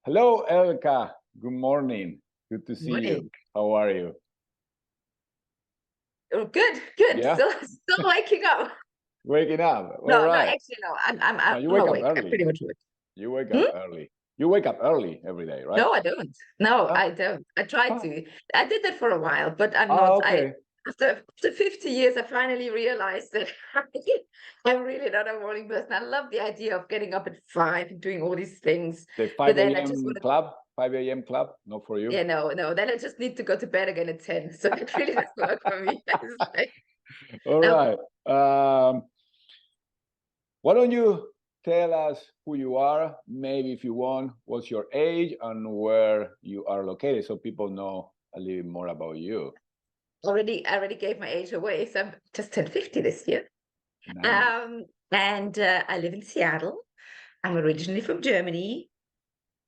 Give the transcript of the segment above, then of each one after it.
Hello, Elka. Good morning. Good to see you. Morning. How are you? Oh, good, good. Yeah, Still waking up. waking up. All No, right. actually, no. I'm You I'm wake up awake. I'm early. pretty much awake. You wake up Hmm? early. You wake up early every day, right? No, I don't. No, Huh? I don't. I tried Huh? to. I did that for a while, but I'm not. Okay. After 50 years, I finally realized that I'm really not a morning person. I love the idea of getting up at 5 and doing all these things, The but 5 then I just a.m. want to. club, 5 a.m. club, not for you. Yeah, no, no. Then I just need to go to bed again at 10. So it really doesn't work for me. It's like, All no. right. Why don't you tell us who you are? Maybe if you want, what's your age and where you are located, so people know a little bit more about you. I already gave my age away, so I'm just turned 50 this year. Nice. Um, and I live in Seattle. I'm originally from Germany.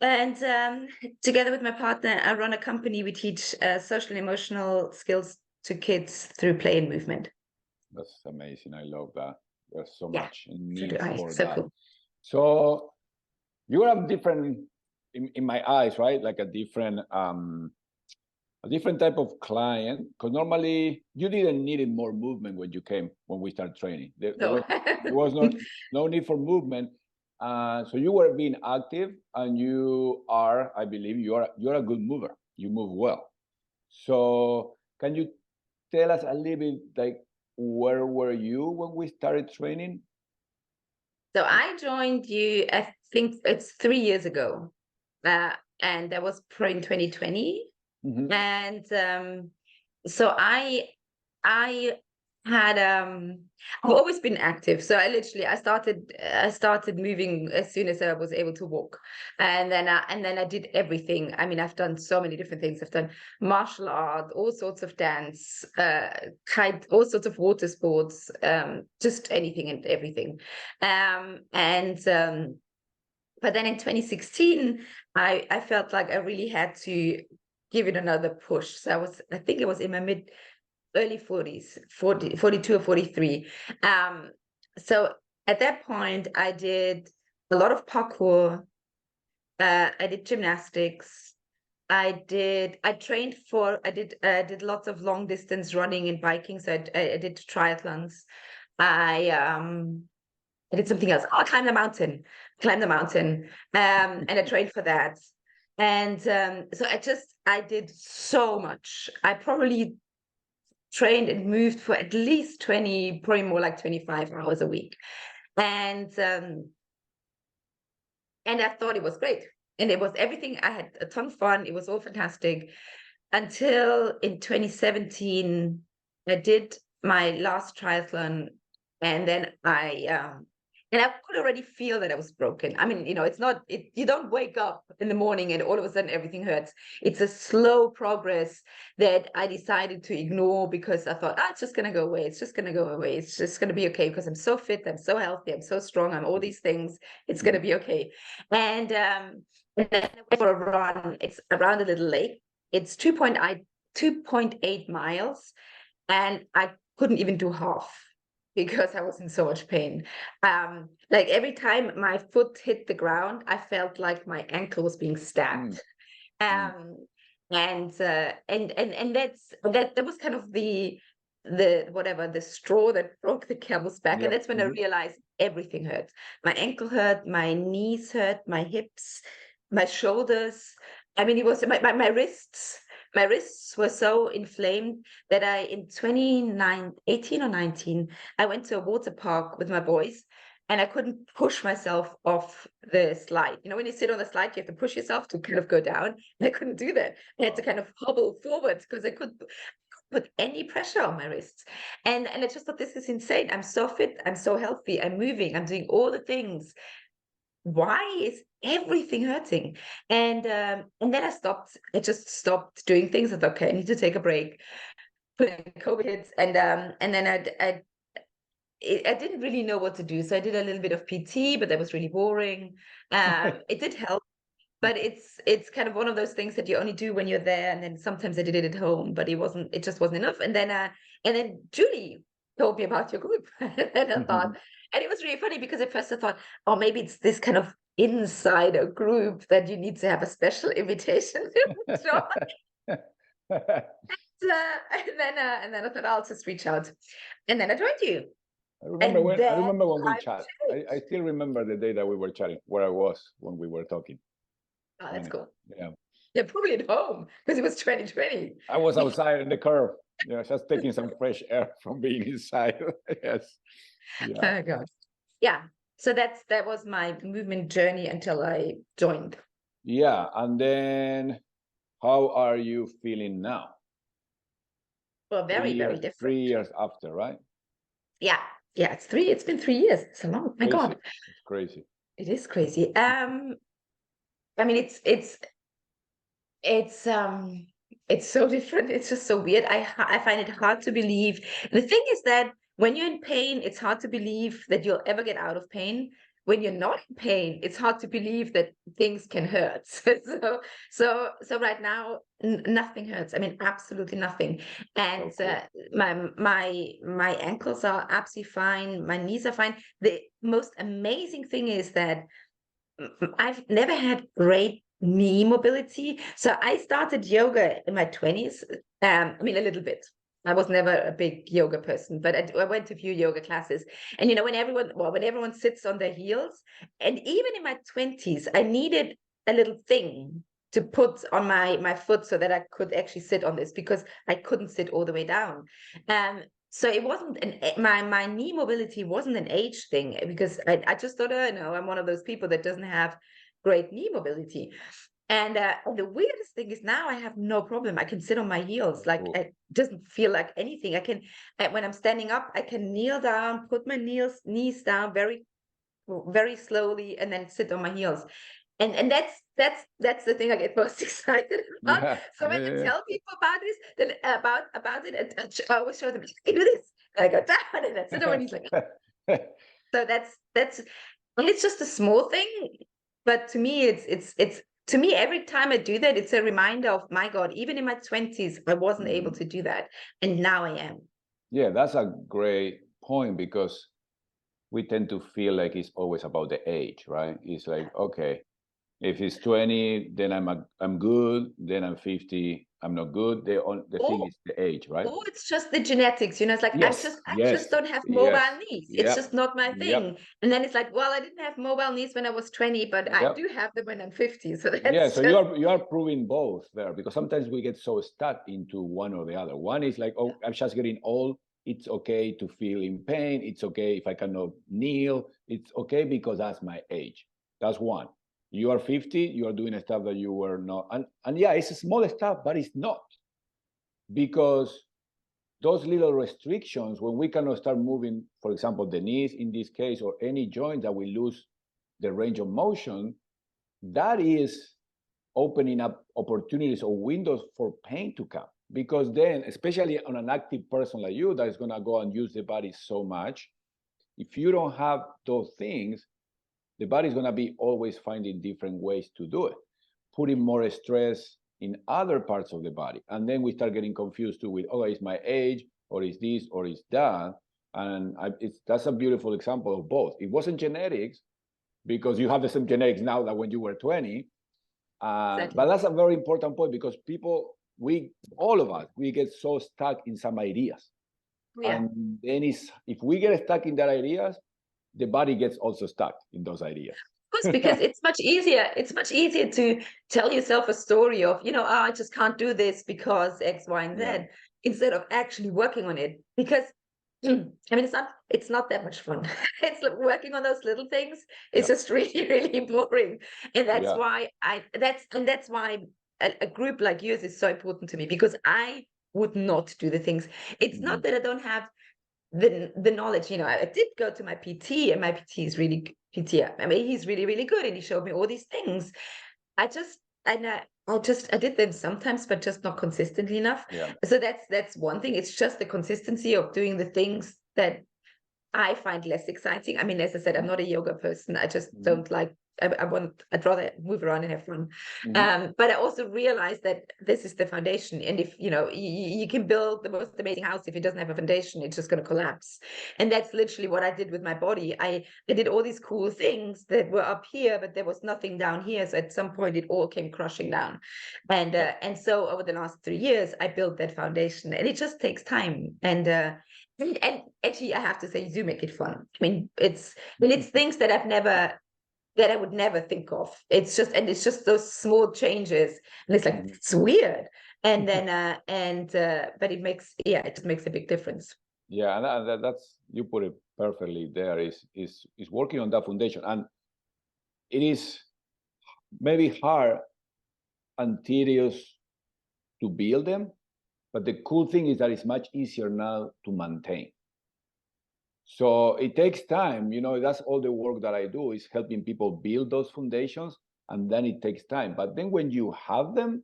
And together with my partner, I run a company. We teach social and emotional skills to kids through play and movement. That's amazing. I love that. There's so Yeah, much so do need I. for So that. cool. So you have different, in my eyes, right? Like a different type of client. Because normally you didn't need more movement when you came when we started training. No. There was no need for movement. So you were being active, and you are, I believe, you're a good mover. You move well. So can you tell us a little bit, like, where were you when we started training? So I joined you, I think it's 3 years ago. Uh, and that was pro in 2020. Mm-hmm. And so I had I've always been active. So I started moving as soon as I was able to walk. And then I did everything. I mean, I've done so many different things. I've done martial art, all sorts of dance, kite, all sorts of water sports, just anything and everything. And But then in 2016, I felt like I really had to give it another push. So I think it was in my early 40s, 42 or 43. So at that point, I did a lot of parkour. I did gymnastics. I did lots of long distance running and biking. So I did triathlons. I did something else. Oh, I climbed the mountain. And I trained for that. And so I did so much. I probably trained and moved for at least 20, probably more like 25 hours a week. And um, and I thought it was great. And it was everything. I had a ton of fun. It was all fantastic. Until in 2017, I did my last triathlon, and then I could already feel that I was broken. I mean, you don't wake up in the morning and all of a sudden everything hurts. It's a slow progress that I decided to ignore because I thought, it's just gonna go away. It's just gonna go away. It's just gonna be okay because I'm so fit, I'm so healthy, I'm so strong, I'm all these things. It's gonna be okay. And then I went for a run. It's around a little lake. It's 2.8 miles, and I couldn't even do half because I was in so much pain. Like every time my foot hit the ground, I felt like my ankle was being stabbed. Mm-hmm. Um, and that was kind of the straw that broke the camel's back. And Yeah. that's when I realized everything hurt. My ankle hurt, my knees hurt, my hips, my shoulders. I mean, it was my wrists. My wrists were so inflamed that in 18 or 19, I went to a water park with my boys, and I couldn't push myself off the slide. You know, when you sit on the slide, you have to push yourself to kind of go down. And I couldn't do that. I had to kind of hobble forward because I couldn't put any pressure on my wrists. And I just thought, this is insane. I'm so fit. I'm so healthy. I'm moving. I'm doing all the things. Why is everything hurting? And then I stopped. I just stopped doing things. I thought, okay, I need to take a break. Put in COVID hits, and then I didn't really know what to do. So I did a little bit of PT, but that was really boring. It did help, but it's kind of one of those things that you only do when you're there. And then sometimes I did it at home, but it just wasn't enough. And then Julie told me about your group, and I thought, and it was really funny because at first I thought, oh, maybe it's this kind of inside a group that you need to have a special invitation to join. And then I thought I'll just reach out, and then I joined you. I remember when we chat. I still remember the day that we were chatting, where I was when we were talking. Oh, that's cool. Yeah. You're probably at home because it was 2020. I was outside in the curve, just taking some fresh air from being inside. Yes. Yeah. Oh gosh. Yeah. So that was my movement journey until I joined. Yeah. And then how are you feeling now? Well, very different. 3 years after, right? Yeah. Yeah. It's been 3 years. It's a long, my God. It's crazy. It is crazy. I mean, it's so different. It's just so weird. I find it hard to believe. The thing is that when you're in pain, it's hard to believe that you'll ever get out of pain. When you're not in pain, it's hard to believe that things can hurt. So right now, nothing hurts. I mean, absolutely nothing. And Okay. my ankles are absolutely fine. My knees are fine. The most amazing thing is that I've never had great knee mobility. So I started yoga in my 20s. I mean, a little bit. I was never a big yoga person, but I went to a few yoga classes. And when everyone sits on their heels, and even in my 20s, I needed a little thing to put on my foot so that I could actually sit on this, because I couldn't sit all the way down. So it wasn't my knee mobility wasn't an age thing, because I just thought, oh no, I'm one of those people that doesn't have great knee mobility. And the weirdest thing is now I have no problem. I can sit on my heels. Like, it doesn't feel like anything. I can, when I'm standing up, I can kneel down, put my knees down very, very slowly, and then sit on my heels. And that's the thing I get most excited about. Yeah. So when I tell people about this, then about it, I always show them, I do this. And I go down, and that's it. And he's like, so that's and it's just a small thing, but to me, it's to me, every time I do that, it's a reminder of, my God, even in my 20s, I wasn't able to do that, and now I am. Yeah, that's a great point, because we tend to feel like it's always about the age, right? It's like, okay, if it's 20, then I'm good. Then I'm 50, I'm not good. The thing is the age, right? Oh, it's just the genetics, it's like, Yes, I just don't have mobile knees. It's just not my thing. And then it's like, well, I didn't have mobile knees when I was 20, but I do have them when I'm 50. So that's so you are proving both there, because sometimes we get so stuck into one or the other. One is like, oh, I'm just getting old. It's okay to feel in pain. It's okay if I cannot kneel. It's okay because that's my age. That's one. You are 50, you are doing stuff that you were not. And yeah, it's a small stuff, but it's not. Because those little restrictions, when we cannot start moving, for example, the knees in this case, or any joint that we lose the range of motion, that is opening up opportunities or windows for pain to come. Because then, especially on an active person like you that is going to go and use the body so much, if you don't have those things, the body is going to be always finding different ways to do it, putting more stress in other parts of the body. And then we start getting confused too with, oh, it's my age, or is this, or is that. And that's a beautiful example of both. It wasn't genetics, because you have the same genetics now that when you were 20. Exactly. But that's a very important point, because all of us, we get so stuck in some ideas. Yeah. And then if we get stuck in that ideas, the body gets also stuck in those ideas. Of course, because it's much easier. It's much easier to tell yourself a story of, I just can't do this because X, Y, and Z, instead of actually working on it. Because I mean, it's not that much fun. It's like working on those little things. It's just really, really boring. And that's why that's why a group like yours is so important to me, because I would not do the things. It's not that I don't have the knowledge. I did go to my PT, and my PT is really I mean, he's really, really good, and he showed me all these things. I did them sometimes, but just not consistently enough. Yeah. So that's one thing. It's just the consistency of doing the things that I find less exciting. I mean, as I said, I'm not a yoga person. I just don't like I'd rather move around and have fun. Mhm. But I also realized that this is the foundation. And if, you can build the most amazing house, if it doesn't have a foundation, it's just going to collapse. And that's literally what I did with my body. I did all these cool things that were up here, but there was nothing down here. So at some point it all came crushing down. And so over the last 3 years, I built that foundation, and it just takes time. And actually, I have to say, you make it fun. I mean, it's things that I would never think of. It's just those small changes, and it's like, Mhm. it's weird. And then but it just makes a big difference. Yeah, and that's, you put it perfectly there. Is working on that foundation, and it is maybe hard and tedious to build them, but the cool thing is that it's much easier now to maintain. So it takes time. That's all the work that I do, is helping people build those foundations, and then it takes time. But then when you have them,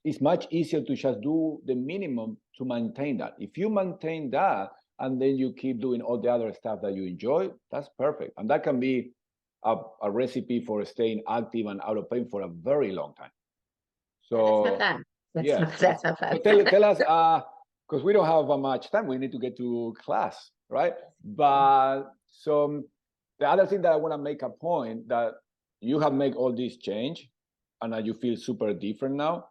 it's much easier to just do the minimum to maintain that. If you maintain that and then you keep doing all the other stuff that you enjoy, that's perfect. And that can be a recipe for staying active and out of pain for a very long time. That's my So plan. yes, That's my so plan. tell us, because we don't have much time, we need to get to class, right? But so the other thing that I want to make a point, that you have made all this change and that you feel super different now,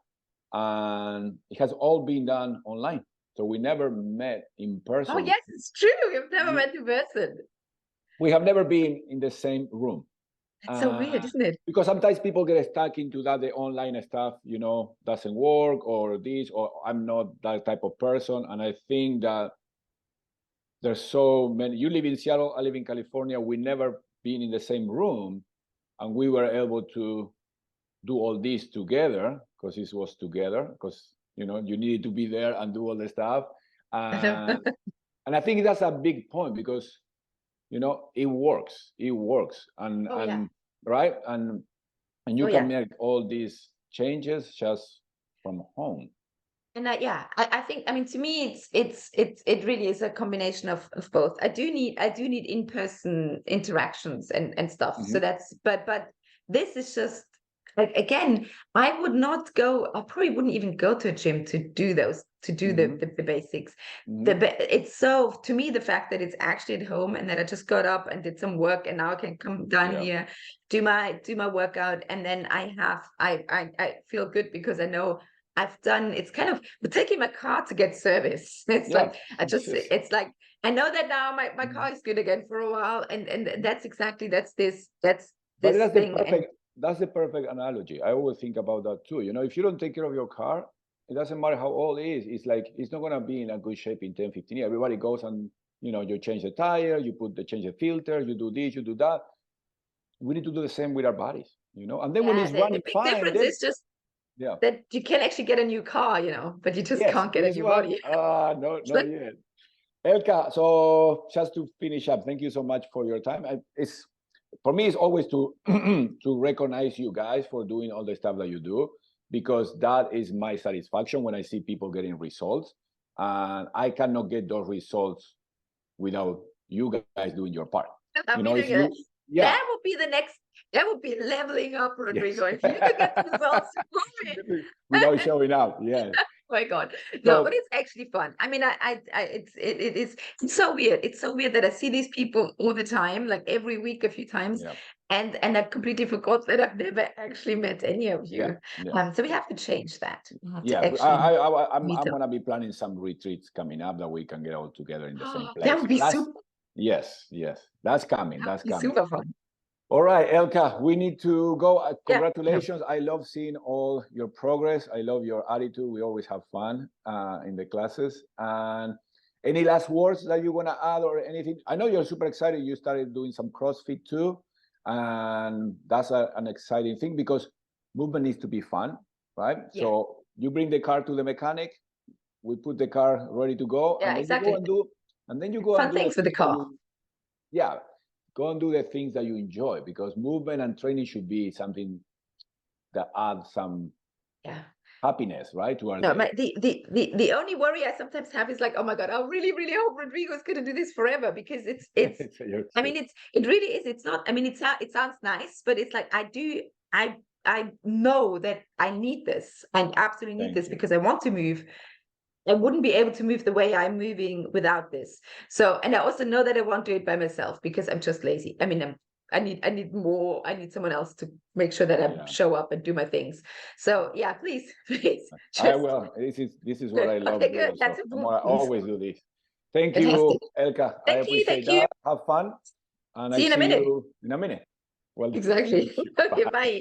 and it has all been done online. So we never met in Oh person. yes, it's true. We've never met in person. We have never been in the same room. That's so weird, isn't it? Because sometimes people get stuck into that, the online stuff, doesn't work, or this, or I'm not that type of person. And I think that there's so many. You live in Seattle, I live in California. We never been in the same room, and we were able to do all this together, because it was together, because you needed to be there and do all the stuff. And I think that's a big point, because it works. It works. And Oh yeah. right. And you Oh can yeah. make all these changes just from home. And I think, I mean, to me, it really is a combination of both. I do need in-person interactions and stuff. So Mhm. but this is just, like, again, I probably wouldn't even go to a gym to do Mhm. the basics. Mhm. It's so, to me, the fact that it's actually at home, and that I just got up and did some work, and now I can come down Yeah. here, do my workout, and then I feel good, because I know it's kind of taking my car to get service. It's Yeah. like, Yes. it's like, I know that now my car is good again for a while. And that's But this thing. And that's the perfect analogy. I always think about that too. If you don't take care of your car, it doesn't matter how old it is. It's like, it's not gonna be in a good shape in 10, 15 years. Everybody goes and you change the tire, you change the filter, you do this, you do that. We need to do the same with our bodies, And then when yeah, it's the running big fine, difference then is just yeah. that you can actually get a new car, but you just Yes, can't get a this new one. body. No, It's not like, yet. Elka, so just to finish up, thank you so much for your time. It's for me, it's always to to recognize you guys for doing all the stuff that you do, because that is my satisfaction when I see people getting results, and I cannot get those results without you guys doing your part. I'm If doing it. you, yeah, That would be leveling up, yes, Rodrigo. If you could get the results, without showing up, yeah. my God. No, but So it's actually fun. I mean, it's so weird. It's so weird that I see these people all the time, like every week, a few times. yeah, And I completely forgot that I've never actually met any of yeah, you. yeah. So we have to change that. We have to Yeah, actually meet I'm up. gonna be planning some retreats coming up that we can get all together in the same That place. would be That's super. yes, yes, that's coming. That would That's be coming. super fun. All right, Elka, we need to go. Yeah. Congratulations! I love seeing all your progress. I love your attitude. We always have fun in the classes. And any last words that you wanna add or anything? I know you're super excited. You started doing some CrossFit too, and that's an exciting thing, because movement needs to be fun, right? Yeah. So you bring the car to the mechanic, we put the car ready to go, Yeah, and then you go exactly. and do, Fun the things with the things that car. you, yeah, go and do the things that you enjoy, because movement and training should be something that adds some Yeah. happiness, right? To our No, day. the only worry I sometimes have is like, oh my God, I really, really hope Rodrigo's gonna do this forever, because it's I mean, it really is. It's not, I mean, it sounds nice, but it's like I know that I need this. I absolutely need Thank this you. because I want to move. I wouldn't be able to move the way I'm moving without this. So, and I also know that I won't do it by myself because I'm just lazy. I mean, I need someone else to make sure that I Yeah. show up and do my things. So yeah, please, please. I Just will. This is what good. I love Okay, good. doing. That's So I'm gonna important. always do this. Thank you, Fantastic. Elka. I Thank you. appreciate Thank you. that. Have fun. And I See you in a see minute. you in a minute. Well, Exactly. Okay, bye. bye.